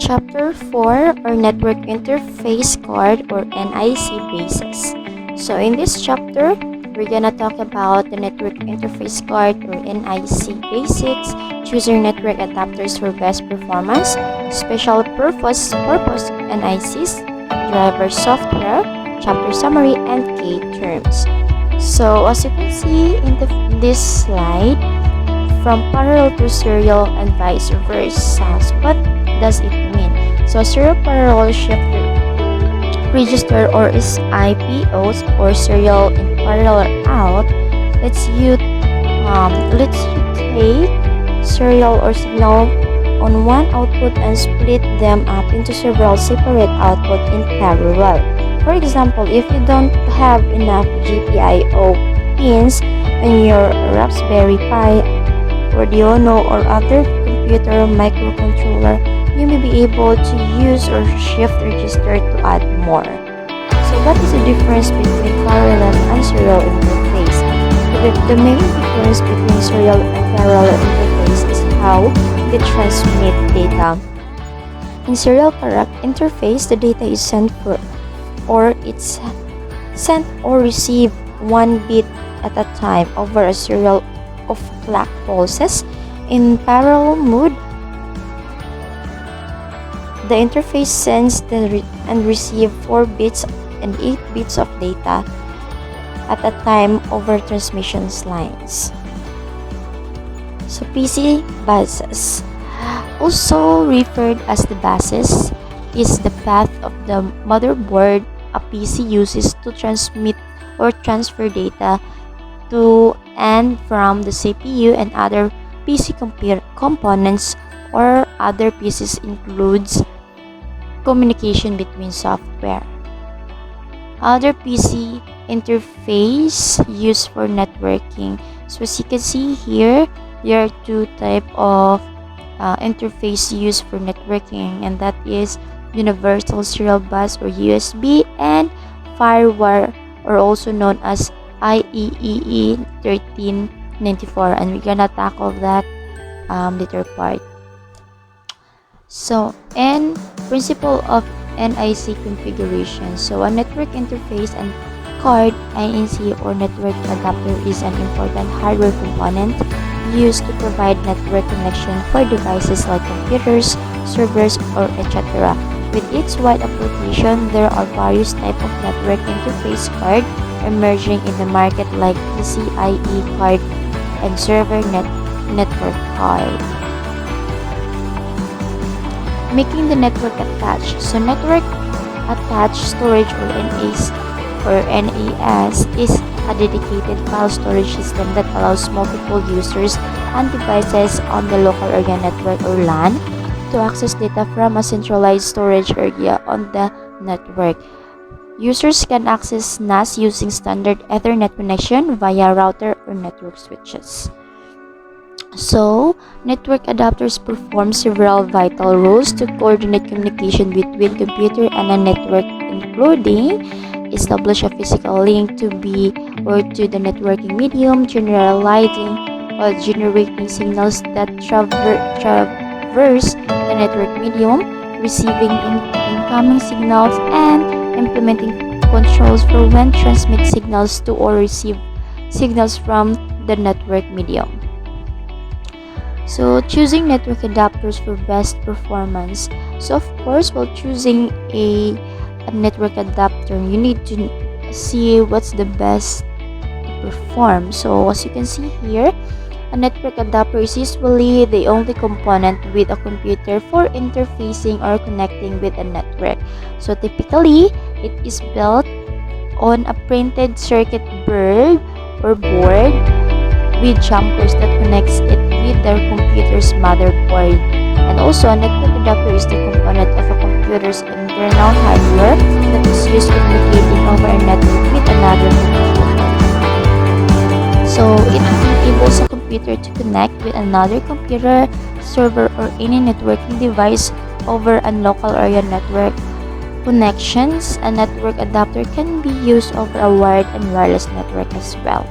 Chapter 4 or Network Interface Card or NIC Basics. So in this chapter, we're gonna talk about the Network Interface Card or NIC Basics, choosing network adapters for best performance, special purpose NICs, driver software, chapter summary, and key terms. So as you can see in this slide, from parallel to serial and vice versa. So what does it mean? So serial parallel shift register or is IPOs or serial in parallel out lets you take serial or signal on one output and split them up into several separate output in parallel. For example, if you don't have enough GPIO pins in your Raspberry Pi, Arduino or other computer microcontroller, you may be able to use or shift register to add more. So what is the difference between parallel and serial interface? The main difference between serial and parallel interface is how they transmit data. In serial interface, the data is sent or received one bit at a time over a serial of clock pulses. In parallel mode, the interface sends and receives 4 bits and 8 bits of data at a time over transmission lines. So PC buses, also referred as the buses, is the path of the motherboard a PC uses to transmit or transfer data to and from the CPU and other PC components or other PCs includes communication between software. Other PC interface used for networking. So as you can see here, there are two types of interface used for networking, and that is Universal Serial Bus or USB and Firewire, or also known as IEEE 1394, and we're gonna tackle that later part. So, and principle of NIC configuration. So a network interface and card, NIC or network adapter, is an important hardware component used to provide network connection for devices like computers, servers, or etc. With its wide application, there are various types of network interface card emerging in the market like PCIe card and server network card. Making the network attached. So network attached storage or NAS is a dedicated file storage system that allows multiple users and devices on the local area network or LAN to access data from a centralized storage area on the network. Users can access NAS using standard Ethernet connection via router or network switches. So, network adapters perform several vital roles to coordinate communication between computer and a network, including establish a physical link to the networking medium, generalizing or generating signals that traverse the network medium, receiving incoming signals, and implementing controls for when transmit signals to or receive signals from the network medium. So choosing network adapters for best performance. So of course, while choosing a network adapter, you need to see what's the best to perform. So as you can see here, a network adapter is usually the only component with a computer for interfacing or connecting with a network. So typically, it is built on a printed circuit board or board with jumpers that connects it with their computer's motherboard. And also, a network adapter is the component of a computer's internal hardware that is used communicating over a network with another computer. So, it enables a computer to connect with another computer, server, or any networking device over a local area network connections. A network adapter can be used over a wired and wireless network as well.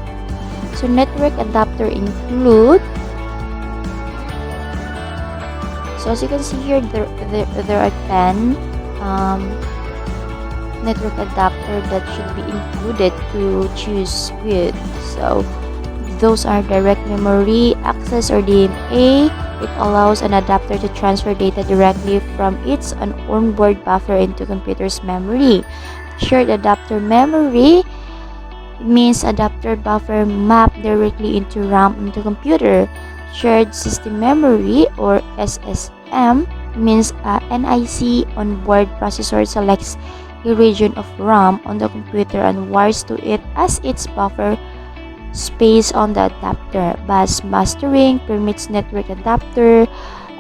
So network adapter include So as you can see here, there are 10 network adapter that should be included to choose with. So those are direct memory access or DMA. It allows an adapter to transfer data directly from its onboard buffer into computer's memory. Shared adapter memory means adapter buffer mapped directly into RAM into computer. Shared system memory or SSM means NIC onboard processor selects a region of RAM on the computer and wires to it as its buffer space on the adapter. Bus mastering permits network adapter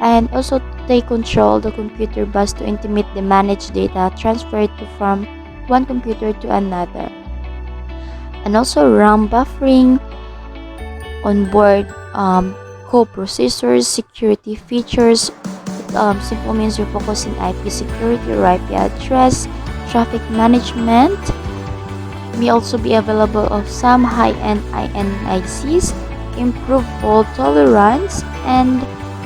and also they control the computer bus to intimate the managed data transferred from one computer to another. And also RAM buffering onboard co-processors, security features. It simply means you're focusing IP security or IP address. Traffic management may also be available of some high-end NICs, improve fault tolerance, and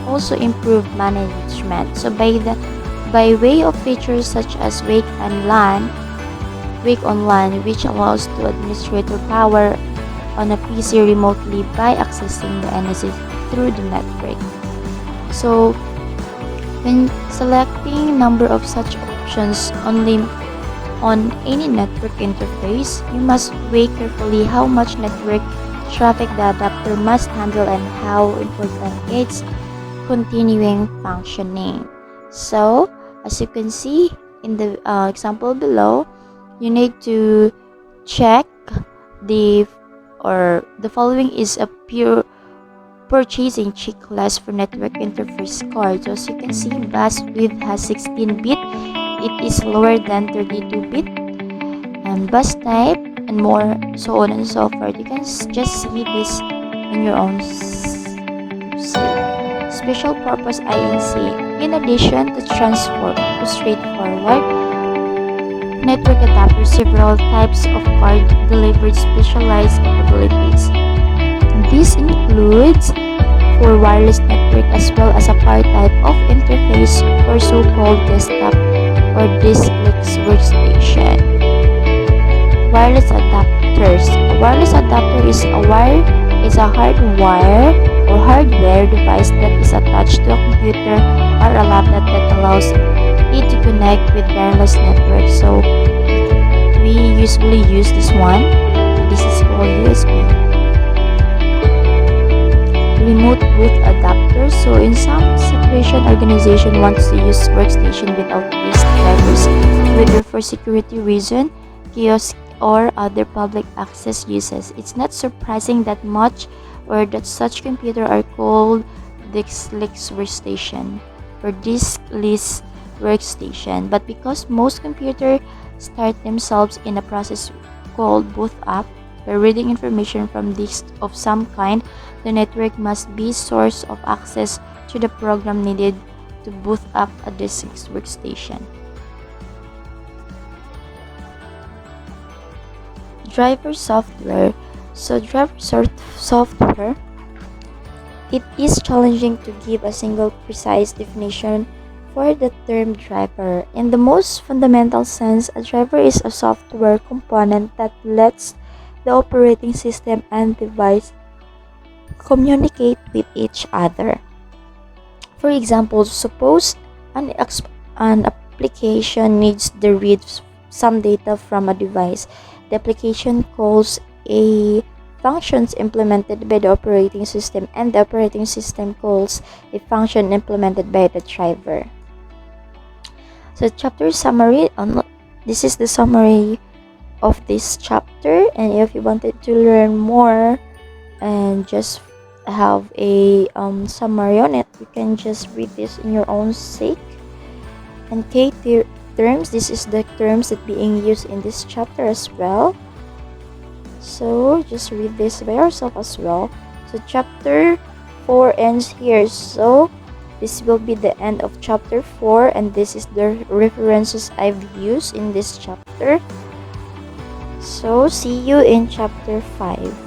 also improve management. So by way of features such as wake on LAN, which allows to administrator power on a PC remotely by accessing the NIC through the network. So when selecting number of such options on any network interface, you must weigh carefully how much network traffic the adapter must handle and how important its continuing functioning. So, as you can see in the example below, you need to check the following is a pure purchasing checklist for network interface card. So as you can see, bus width has 16 bit. It is lower than 32 bit, and bus type and more, so on and so forth. You can just see this in your own special purpose INC. In addition to straightforward network adapters, several types of card delivered specialized capabilities. This includes for wireless network as well as a part type of interface for so-called desktop or diskless workstation. Wireless adapters. A wireless adapter is a hardware device that is attached to a computer or a laptop that allows it to connect with wireless network. So we usually use this one. This is called USB. Remote boot adapters. So in some situation, organization wants to use workstation without these drivers, whether for security reason, kiosk, or other public access uses. It's not surprising that such computer are called diskless workstation or diskless workstation. But because most computers start themselves in a process called boot up, by reading information from disk of some kind, the network must be source of access to the program needed to boot up a diskless workstation. Driver software. So software, it is challenging to give a single precise definition for the term driver. In the most fundamental sense, a driver is a software component that lets the operating system and device communicate with each other. For example, suppose an application needs to read some data from a device. The application calls a functions implemented by the operating system, and the operating system calls a function implemented by the driver. So chapter summary, this is the summary of this chapter, and if you wanted to learn more and just have a summary on it, you can just read this in your own sake. And K terms, this is the terms that being used in this chapter as well, so just read this by yourself as well. So chapter 4 ends here, so this will be the end of chapter 4, and this is the references I've used in this chapter. So see you in chapter 5.